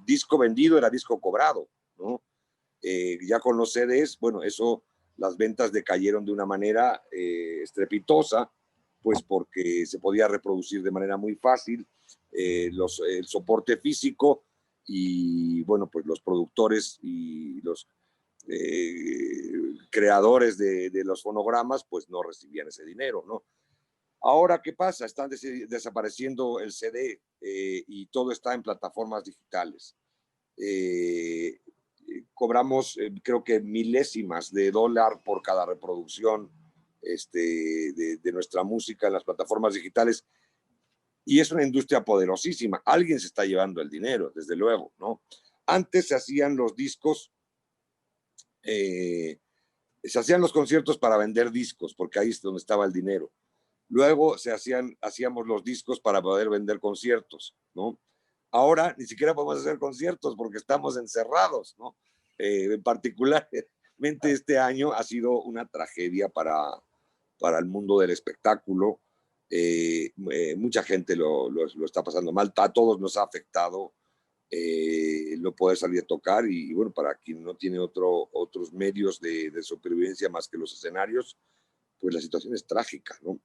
disco vendido era disco cobrado, ¿no? Ya con los CDs, bueno, las ventas decayeron de una manera estrepitosa, pues porque se podía reproducir de manera muy fácil, el soporte físico, y bueno, pues los productores y los creadores de los fonogramas pues no recibían ese dinero, ¿no? Ahora, ¿qué pasa? Están desapareciendo el CD, y todo está en plataformas digitales. Cobramos, creo que milésimas de dólar por cada reproducción de nuestra música en las plataformas digitales, y es una industria poderosísima. Alguien se está llevando el dinero, desde luego, ¿no? Antes se hacían los discos, se hacían los conciertos para vender discos, porque ahí es donde estaba el dinero. Luego hacíamos los discos para poder vender conciertos, ¿no? Ahora ni siquiera podemos hacer conciertos porque estamos encerrados, ¿no? Particularmente este año ha sido una tragedia para el mundo del espectáculo. Mucha gente lo está pasando mal, a todos nos ha afectado no poder salir a tocar, y bueno, para quien no tiene otros medios de supervivencia más que los escenarios, pues la situación es trágica, ¿no?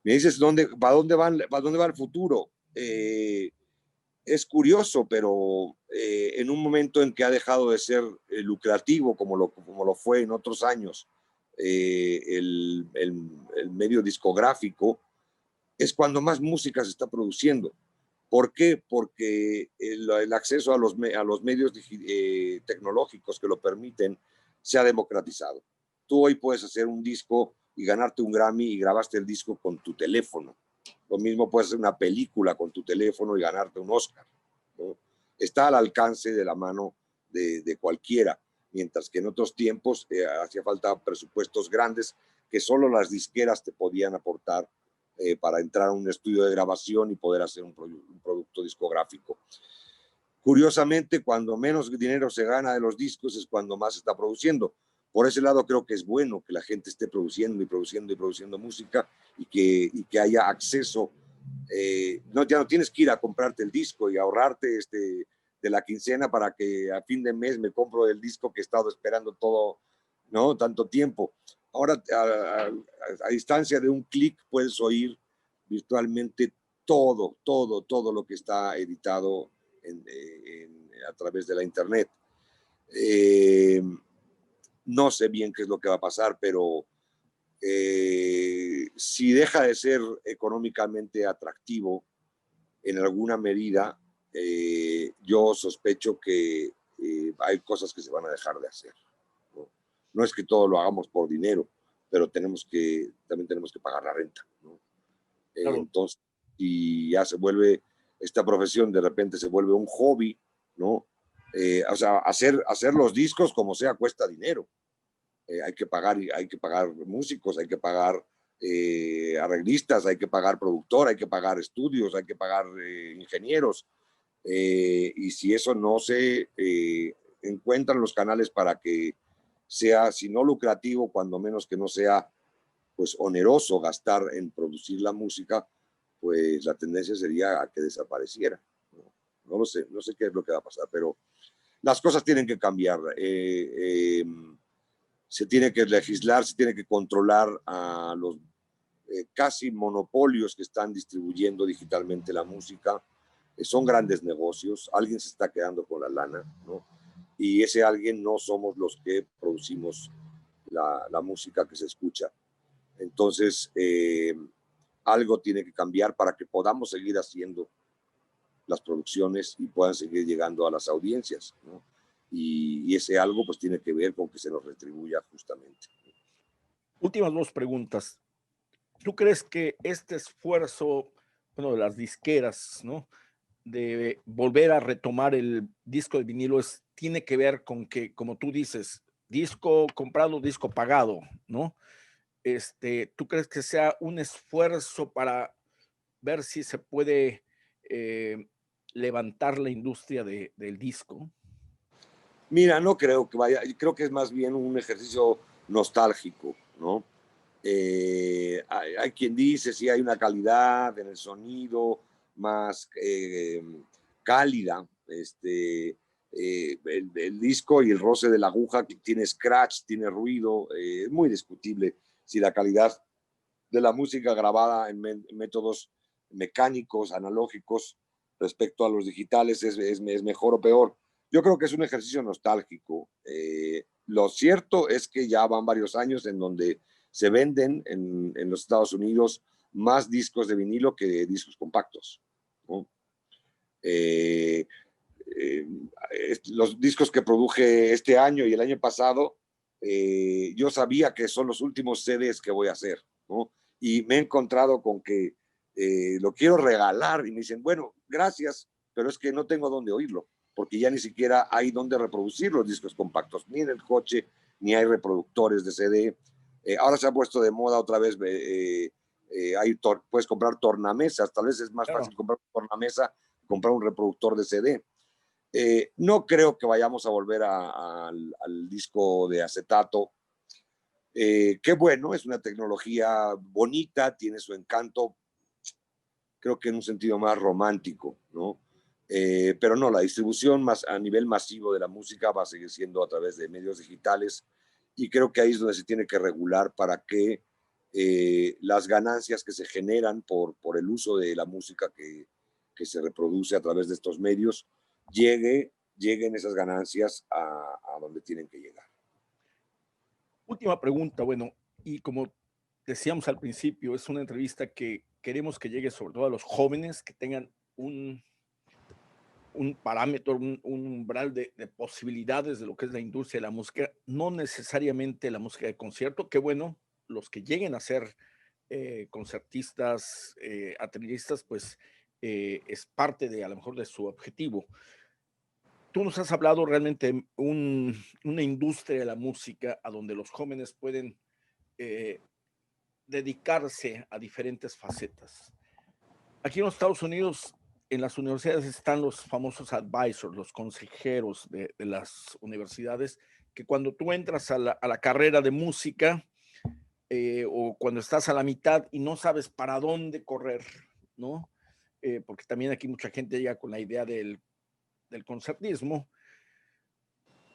Me dices, ¿para dónde va el futuro? Es curioso, pero en un momento en que ha dejado de ser lucrativo como lo fue en otros años, el medio discográfico, es cuando más música se está produciendo. ¿Por qué? Porque el acceso a los medios tecnológicos que lo permiten se ha democratizado. Tú hoy puedes hacer un disco y ganarte un Grammy y grabaste el disco con tu teléfono. Lo mismo puede ser una película con tu teléfono y ganarte un Oscar, ¿no? Está al alcance de la mano de cualquiera, mientras que en otros tiempos hacía falta presupuestos grandes que solo las disqueras te podían aportar para entrar a un estudio de grabación y poder hacer un producto discográfico. Curiosamente, cuando menos dinero se gana de los discos es cuando más se está produciendo. Por ese lado creo que es bueno que la gente esté produciendo y produciendo y produciendo música y que haya acceso. Ya no tienes que ir a comprarte el disco y ahorrarte de la quincena para que a fin de mes me compro el disco que he estado esperando todo, ¿no? Tanto tiempo. Ahora, a distancia de un clic, puedes oír virtualmente todo lo que está editado a través de la internet. No sé bien qué es lo que va a pasar, pero si deja de ser económicamente atractivo en alguna medida, yo sospecho que hay cosas que se van a dejar de hacer, ¿no? No es que todo lo hagamos por dinero, pero también tenemos que pagar la renta, ¿no? Claro. Entonces, y ya se vuelve, esta profesión de repente se vuelve un hobby, ¿no? O sea, hacer los discos como sea cuesta dinero. Hay que pagar músicos, hay que pagar arreglistas, hay que pagar productor, hay que pagar estudios, hay que pagar ingenieros. Y si eso no se encuentran los canales para que sea, si no lucrativo, cuando menos que no sea pues oneroso gastar en producir la música, pues la tendencia sería a que desapareciera. No lo sé, no sé qué es lo que va a pasar, pero las cosas tienen que cambiar. Se tiene que legislar, se tiene que controlar a los casi monopolios que están distribuyendo digitalmente la música. Son grandes negocios, alguien se está quedando con la lana, ¿no? Y ese alguien no somos los que producimos la música que se escucha. Entonces, algo tiene que cambiar para que podamos seguir haciendo las producciones y puedan seguir llegando a las audiencias, ¿no? Y ese algo pues tiene que ver con que se nos retribuya justamente. Últimas dos preguntas. ¿Tú crees que este esfuerzo, bueno, de las disqueras, ¿no? De volver a retomar el disco de vinilo tiene que ver con que, como tú dices, disco comprado, disco pagado, ¿no? ¿Tú crees que sea un esfuerzo para ver si se puede levantar la industria del disco? Mira, no creo que vaya, creo que es más bien un ejercicio nostálgico, ¿no? Hay quien dice si hay una calidad en el sonido más cálida, el disco y el roce de la aguja que tiene scratch, tiene ruido, es muy discutible si la calidad de la música grabada en métodos mecánicos, analógicos, respecto a los digitales es mejor o peor. Yo creo que es un ejercicio nostálgico. Lo cierto es que ya van varios años en donde se venden en los Estados Unidos más discos de vinilo que discos compactos, ¿no? Los discos que produje este año y el año pasado, yo sabía que son los últimos CDs que voy a hacer, ¿no? Y me he encontrado con que lo quiero regalar y me dicen, bueno, gracias, pero es que no tengo dónde oírlo, porque ya ni siquiera hay dónde reproducir los discos compactos, ni en el coche, ni hay reproductores de CD. Ahora se ha puesto de moda otra vez, puedes comprar tornamesas, tal vez es más Claro. fácil comprar una tornamesa que comprar un reproductor de CD. No creo que vayamos a volver al disco de acetato. Qué bueno, es una tecnología bonita, tiene su encanto, creo que en un sentido más romántico, ¿no? Pero no, la distribución más a nivel masivo de la música va a seguir siendo a través de medios digitales y creo que ahí es donde se tiene que regular para que las ganancias que se generan por el uso de la música que se reproduce a través de estos medios lleguen esas ganancias a donde tienen que llegar. Última pregunta, bueno, y como decíamos al principio, es una entrevista que queremos que llegue sobre todo a los jóvenes que tengan un parámetro, un umbral de posibilidades de lo que es la industria de la música, no necesariamente la música de concierto, que bueno, los que lleguen a ser concertistas, atrilistas, pues es parte de, a lo mejor, de su objetivo. Tú nos has hablado realmente de una industria de la música a donde los jóvenes pueden dedicarse a diferentes facetas. Aquí en los Estados Unidos, en las universidades están los famosos advisors, los consejeros de las universidades, que cuando tú entras a la carrera de música o cuando estás a la mitad y no sabes para dónde correr, ¿no? Porque también aquí mucha gente llega con la idea del concertismo,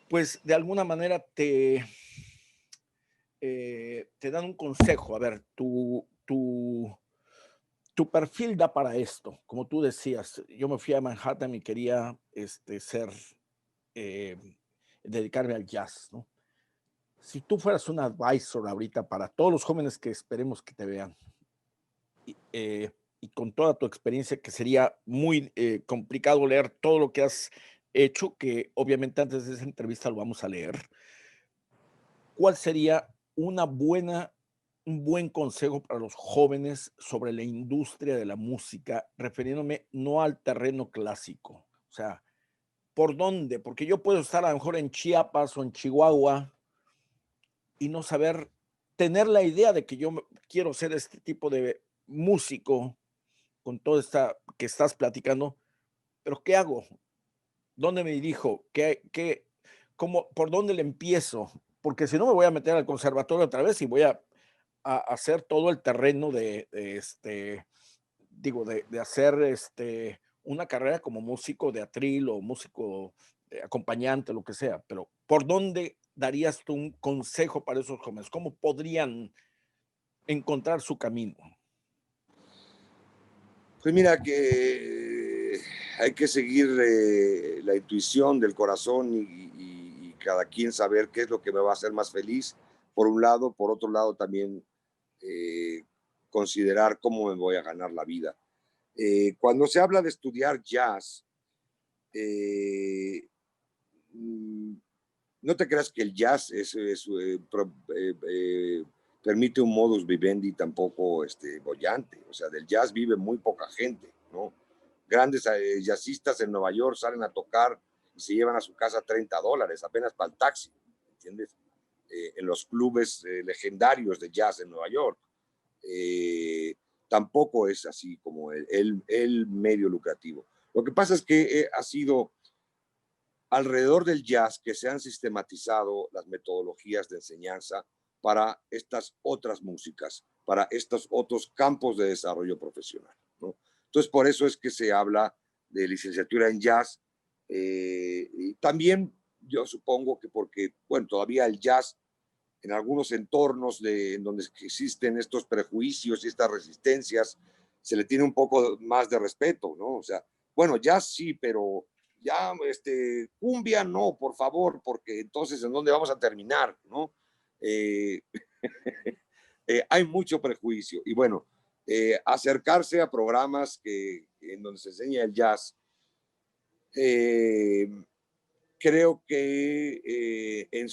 pues de alguna manera te dan un consejo. A ver, tu perfil da para esto, como tú decías. Yo me fui a Manhattan y quería eh, dedicarme al jazz, ¿no? Si tú fueras un advisor ahorita para todos los jóvenes que esperemos que te vean, y con toda tu experiencia, que sería muy complicado leer todo lo que has hecho, que obviamente antes de esa entrevista lo vamos a leer, ¿cuál sería un buen consejo para los jóvenes sobre la industria de la música, refiriéndome no al terreno clásico? O sea, ¿por dónde? Porque yo puedo estar a lo mejor en Chiapas o en Chihuahua y no saber, tener la idea de que yo quiero ser este tipo de músico con toda esta que estás platicando, pero ¿qué hago? ¿Dónde me dirijo? ¿Por dónde le empiezo? Porque si no me voy a meter al conservatorio otra vez y voy a hacer todo el terreno de hacer una carrera como músico de atril o músico acompañante, lo que sea. Pero ¿por dónde darías tú un consejo para esos jóvenes? ¿Cómo podrían encontrar su camino? Pues mira que hay que seguir la intuición del corazón y cada quien saber qué es lo que me va a hacer más feliz, por un lado. Por otro lado, también considerar cómo me voy a ganar la vida. Cuando se habla de estudiar jazz, no te creas que el jazz permite un modus vivendi tampoco bollante. O sea, del jazz vive muy poca gente, ¿no? Grandes jazzistas en Nueva York salen a tocar y se llevan a su casa $30 apenas para el taxi, ¿entiendes? En los clubes legendarios de jazz en Nueva York. Tampoco es así como el medio lucrativo. Lo que pasa es que ha sido alrededor del jazz que se han sistematizado las metodologías de enseñanza para estas otras músicas, para estos otros campos de desarrollo profesional, ¿no? Entonces, por eso es que se habla de licenciatura en jazz. Y también yo supongo que porque, bueno, todavía el jazz en algunos entornos en donde existen estos prejuicios y estas resistencias, se le tiene un poco más de respeto, ¿no? O sea, bueno, jazz sí, pero ya cumbia no, por favor, porque entonces ¿en dónde vamos a terminar, no? Hay mucho prejuicio. Y bueno, acercarse a programas en donde se enseña el jazz, creo que en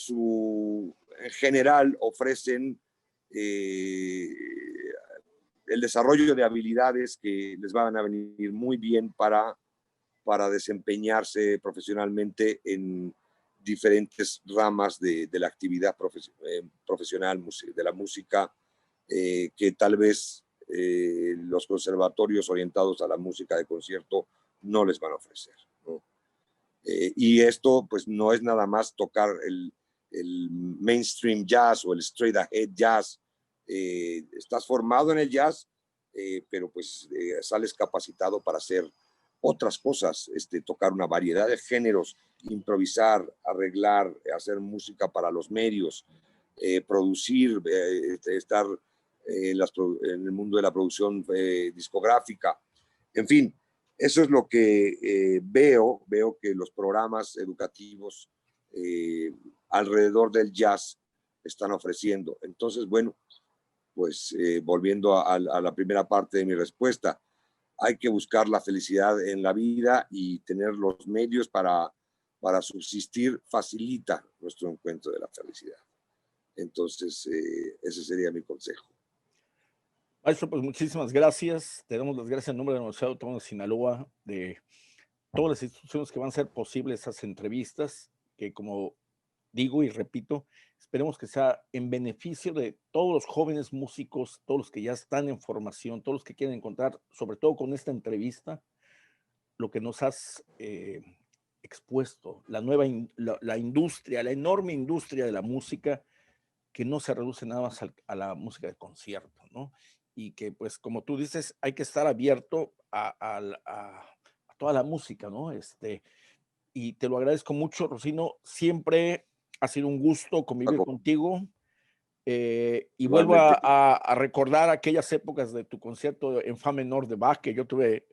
general ofrecen el desarrollo de habilidades que les van a venir muy bien para desempeñarse profesionalmente en diferentes ramas de la actividad profesional de la música, que tal vez los conservatorios orientados a la música de concierto no les van a ofrecer, ¿no? Y esto pues no es nada más tocar el mainstream jazz o el straight ahead jazz. Estás formado en el jazz, pero pues sales capacitado para hacer otras cosas, tocar una variedad de géneros, improvisar, arreglar, hacer música para los medios, producir, estar en el mundo de la producción discográfica. En fin, eso es lo que veo que los programas educativos alrededor del jazz están ofreciendo. Entonces, bueno, pues volviendo a la primera parte de mi respuesta, hay que buscar la felicidad en la vida y tener los medios para subsistir facilita nuestro encuentro de la felicidad. Entonces, ese sería mi consejo. Maestro, pues muchísimas gracias. Te damos las gracias en nombre de la Universidad Autónoma de Sinaloa, de todas las instituciones que van a hacer posibles esas entrevistas, que como digo y repito, esperemos que sea en beneficio de todos los jóvenes músicos, todos los que ya están en formación, todos los que quieren encontrar, sobre todo con esta entrevista, lo que nos has expuesto, la nueva la industria, la enorme industria de la música, que no se reduce nada más a la música de concierto, ¿no? Y que, pues, como tú dices, hay que estar abierto a toda la música, ¿no? Y te lo agradezco mucho, Rocino. Siempre ha sido un gusto convivir Paco, contigo. Y vuelvo igualmente, a recordar aquellas épocas de tu concierto en Fa menor de Bach, que yo tuve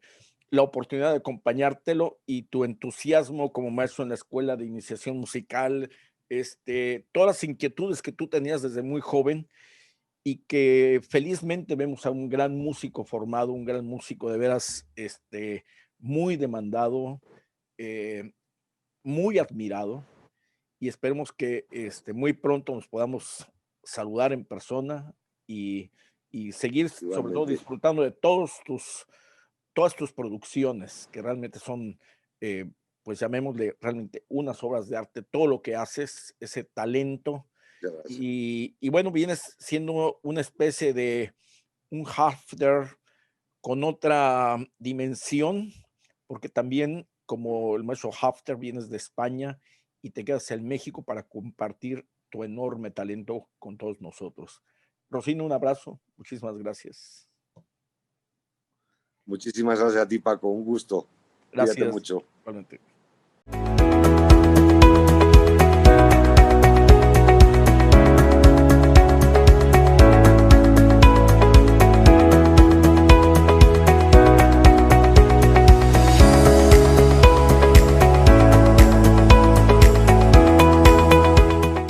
la oportunidad de acompañártelo, y tu entusiasmo como maestro en la escuela de iniciación musical, todas las inquietudes que tú tenías desde muy joven, y que felizmente vemos a un gran músico formado, un gran músico de veras, muy demandado, eh, muy admirado, y esperemos que muy pronto nos podamos saludar en persona y, y seguir sobre todo igualmente. disfrutando de todas tus producciones, que realmente son, pues llamémosle realmente unas obras de arte, todo lo que haces, ese talento, Muchas gracias. y bueno, vienes siendo una especie de un Hafter con otra dimensión, porque también, como el maestro Hafter, vienes de España y te quedas en México para compartir tu enorme talento con todos nosotros. Rocino, un abrazo, muchísimas gracias. Muchísimas gracias a ti, Paco. Un gusto. Cuídate Gracias, mucho. igualmente.